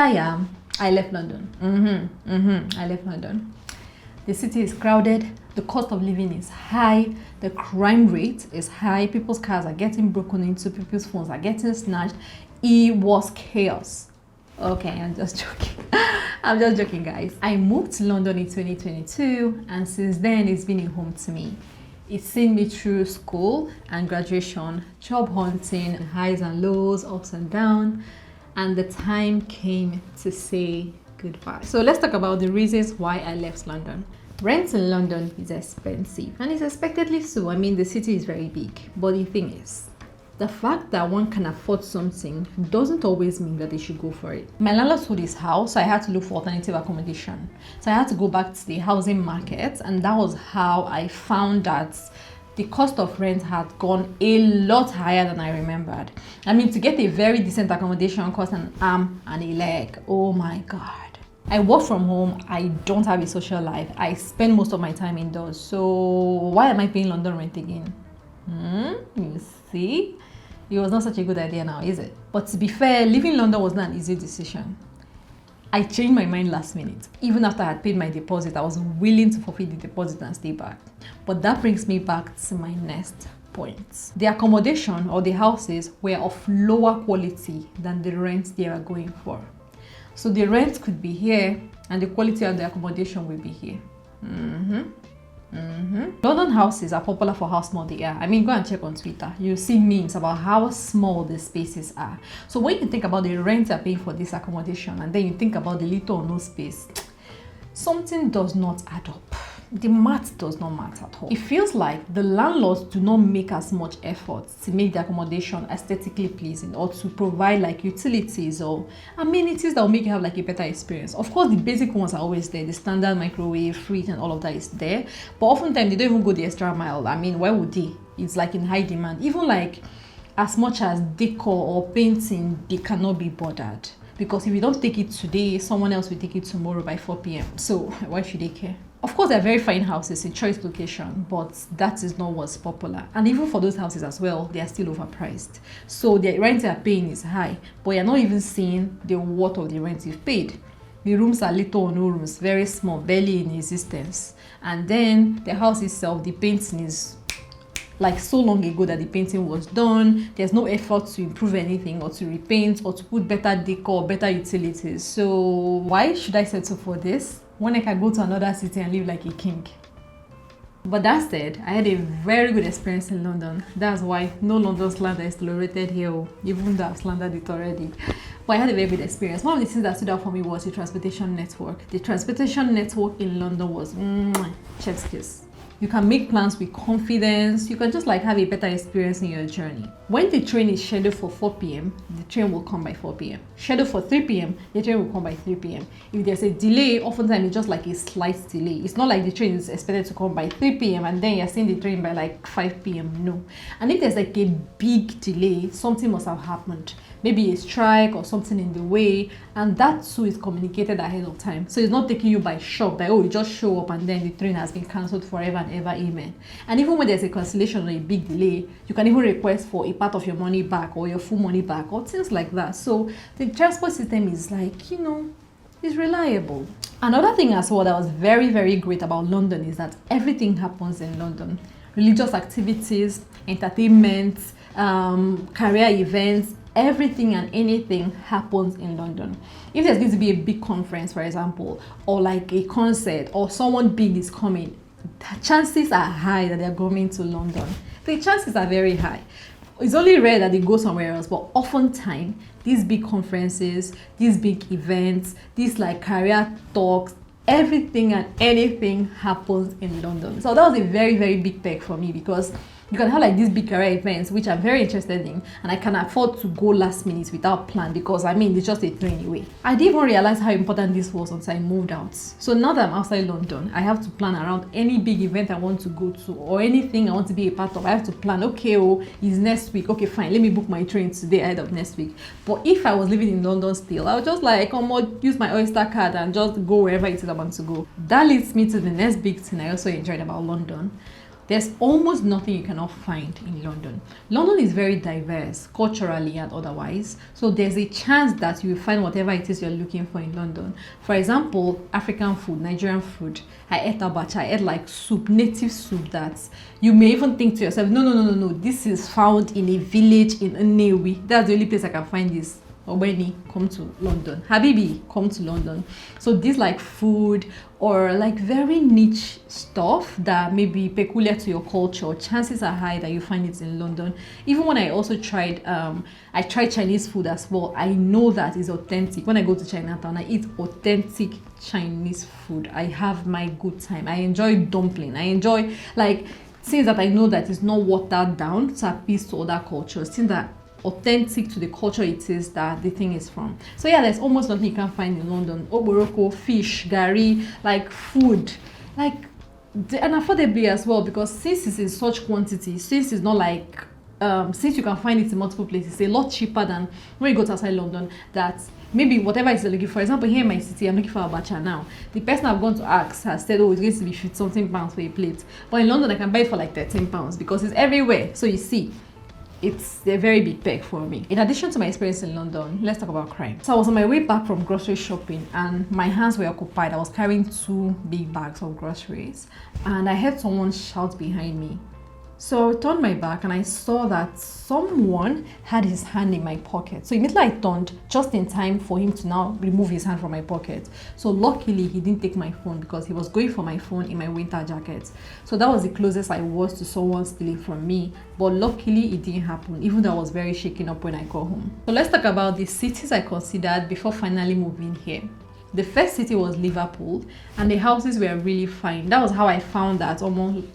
I am. I left London. I left London. The city is crowded. The cost of living is high. The crime rate is high. People's cars are getting broken into. People's phones are getting snatched. It was chaos. Okay, I'm just joking. I'm just joking, guys. I moved to London in 2022, and since then it's been a home to me. It's seen me through school and graduation, job hunting, highs and lows, ups and downs, and the time came to say goodbye. So let's talk about the reasons why I left London. Rent in London is expensive, and it's expectedly so. I mean, the city is very big, but the thing is, the fact that one can afford something doesn't always mean that they should go for it. My landlord sold his house, so I had to look for alternative accommodation. So I had to go back to the housing market, and that was how I found that the cost of rent had gone a lot higher than I remembered. I mean, to get a very decent accommodation cost an arm and a leg. Oh my God. I work from home. I don't have a social life. I spend most of my time indoors. So why am I paying London rent again? You see? It was not such a good idea now, is it? But to be fair, leaving London was not an easy decision. I changed my mind last minute. Even after I had paid my deposit, I was willing to forfeit the deposit and stay back. But that brings me back to my next point. The accommodation or the houses were of lower quality than the rent they are going for. So the rent could be here and the quality of the accommodation will be here. London houses are popular for how small they are. I mean, go and check on Twitter. You'll see memes about how small the spaces are. So when you think about the rent you're paying for this accommodation and then you think about the little or no space, something does not add up. The math does not match at all. It feels like the landlords do not make as much effort to make the accommodation aesthetically pleasing or to provide like utilities or amenities that will make you have like a better experience. Of course, the basic ones are always there. The standard microwave, fridge and all of that is there. But oftentimes they don't even go the extra mile. I mean, why would they? It's like in high demand. Even like as much as decor or painting, they cannot be bothered. Because if you don't take it today, someone else will take it tomorrow by 4 p.m. So why should they care? Of course, there are very fine houses in choice location, but that is not what's popular. And even for those houses as well, they are still overpriced. So the rent they are paying is high, but you're not even seeing the worth of the rent you've paid. The rooms are little or no rooms, very small, barely in existence. And then the house itself, the painting is like so long ago that the painting was done. There's no effort to improve anything or to repaint or to put better decor or better utilities. So why should I settle for this when I can go to another city and live like a king? But that said, I had a very good experience in London. That's why no London slander is tolerated here, even though I've slandered it already. But I had a very good experience. One of the things that stood out for me was the transportation network. The transportation network in London was chef's kiss. You can make plans with confidence. You can just like have a better experience in your journey. When the train is scheduled for 4 p.m., the train will come by 4 p.m. Scheduled for 3 p.m., the train will come by 3 p.m. If there's a delay, oftentimes it's just like a slight delay. It's not like the train is expected to come by 3 p.m. and then you're seeing the train by like 5 p.m. No. And if there's like a big delay, something must have happened. Maybe a strike or something in the way, and that too is communicated ahead of time. So it's not taking you by shock that, oh, you just show up and then the train has been cancelled forever and ever, amen. And even when there's a cancellation or a big delay, you can even request for a part of your money back or your full money back or things like that. So the transport system is like, is reliable. Another thing as well that was very, very great about London is that everything happens in London. Religious activities, entertainment, career events, everything and anything happens in London. If there's going to be a big conference, for example, or like a concert or someone big is coming, the chances are high that they're going to London. The chances are very high. It's only rare that they go somewhere else, but oftentimes these big conferences, these big events, these like career talks, everything and anything happens in London. So that was a very, very big perk for me because you can have like these big career events, which I'm very interested in, and I can afford to go last minute without plan because I mean, it's just a train away. I didn't even realize how important this was until I moved out. So now that I'm outside London, I have to plan around any big event I want to go to or anything I want to be a part of. I have to plan, okay, it's next week. Okay, fine, let me book my train today ahead of next week. But if I was living in London still, I would just like use my Oyster card and just go wherever it is I want to go. That leads me to the next big thing I also enjoyed about London. There's almost nothing you cannot find in London. London is very diverse culturally and otherwise, so there's a chance that you will find whatever it is you're looking for in London. For example, African food, Nigerian food. I ate abacha, I ate like soup, native soup that you may even think to yourself, no, this is found in a village in Nnewi. That's the only place I can find this. Obeni, come to London. Habibi, come to London. So this like food or like very niche stuff that may be peculiar to your culture, chances are high that you find it in London. Even when I also tried, I tried Chinese food as well. I know that is authentic. When I go to Chinatown, I eat authentic Chinese food. I have my good time. I enjoy dumpling. I enjoy like things that I know that is not watered down to appease to other cultures. Things that authentic to the culture it is that the thing is from. So yeah, there's almost nothing you can find in London. Oboroko, fish, gari, like food, like and affordably as well, because since it's in such quantity, since it's not like since you can find it in multiple places, it's a lot cheaper than when you go to outside London. That maybe whatever it is you're looking for example, here in my city, I'm looking for abacha now. The person I've gone to ask has said, oh, it's going to be 50 something pounds for a plate, but in London I can buy it for like 13 pounds because it's everywhere. So you see, it's a very big peg for me. In addition to my experience in London, let's talk about crime. So I was on my way back from grocery shopping and my hands were occupied. I was carrying 2 big bags of groceries and I heard someone shout behind me. So I turned my back and I saw that someone had his hand in my pocket. So immediately I turned just in time for him to now remove his hand from my pocket. So luckily he didn't take my phone because he was going for my phone in my winter jacket. So that was the closest I was to someone stealing from me. But luckily it didn't happen, even though I was very shaken up when I got home. So let's talk about the cities I considered before finally moving here. The first city was Liverpool and the houses were really fine. That was how I found that almost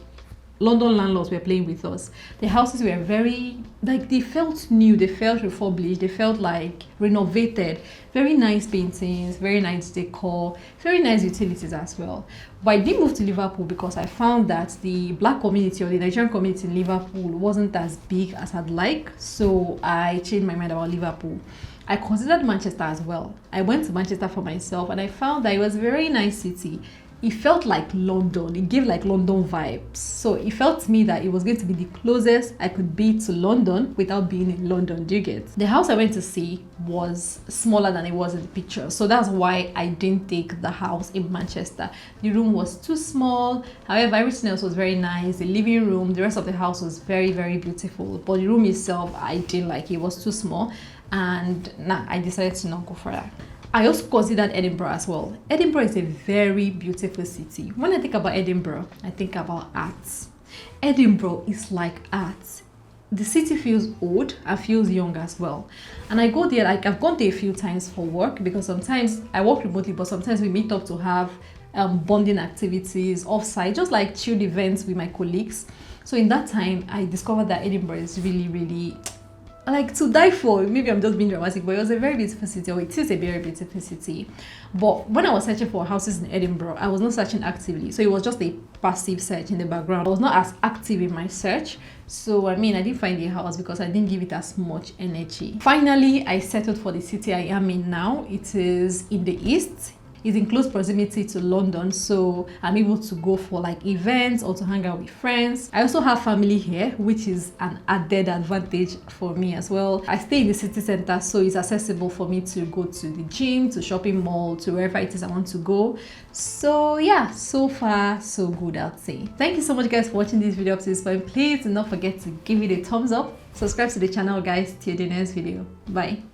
London landlords were playing with us. The houses were very, like, they felt new, they felt refurbished, they felt like renovated. Very nice paintings, very nice decor, very nice utilities as well. But I did move to Liverpool because I found that the black community or the Nigerian community in Liverpool wasn't as big as I'd like. So I changed my mind about Liverpool. I considered Manchester as well. I went to Manchester for myself and I found that it was a very nice city. It felt like London. It gave like London vibes. So it felt to me that it was going to be the closest I could be to London without being in London. Do you get? The house I went to see was smaller than it was in the picture. So that's why I didn't take the house in Manchester. The room was too small. However, everything else was very nice. The living room, the rest of the house was very, very beautiful. But the room itself, I didn't like. It was too small. And I decided to not go for that. I also considered Edinburgh as well. Edinburgh is a very beautiful city. When I think about Edinburgh, I think about arts. Edinburgh is like art. The city feels old and feels young as well. And I go there, like I've gone there a few times for work because sometimes I work remotely, but sometimes we meet up to have bonding activities offsite, just like chilled events with my colleagues. So in that time, I discovered that Edinburgh is really, really like to die for. Maybe I'm just being dramatic, but it was a very beautiful city, or it is a very beautiful city. But when I was searching for houses in Edinburgh, I was not searching actively, so it was just a passive search in the background. I was not as active in my search, so I didn't find a house because I didn't give it as much energy. Finally, I settled for the city I am in now. It is in the east. It's in close proximity to London, so I'm able to go for like events or to hang out with friends. I also have family here, which is an added advantage for me as well. I stay in the city center, so it's accessible for me to go to the gym, to shopping mall, to wherever it is I want to go. So yeah, so far so good, I'd say. Thank you so much guys for watching this video up to this point. Please do not forget to give it a thumbs up, subscribe to the channel guys. Till the next video, bye.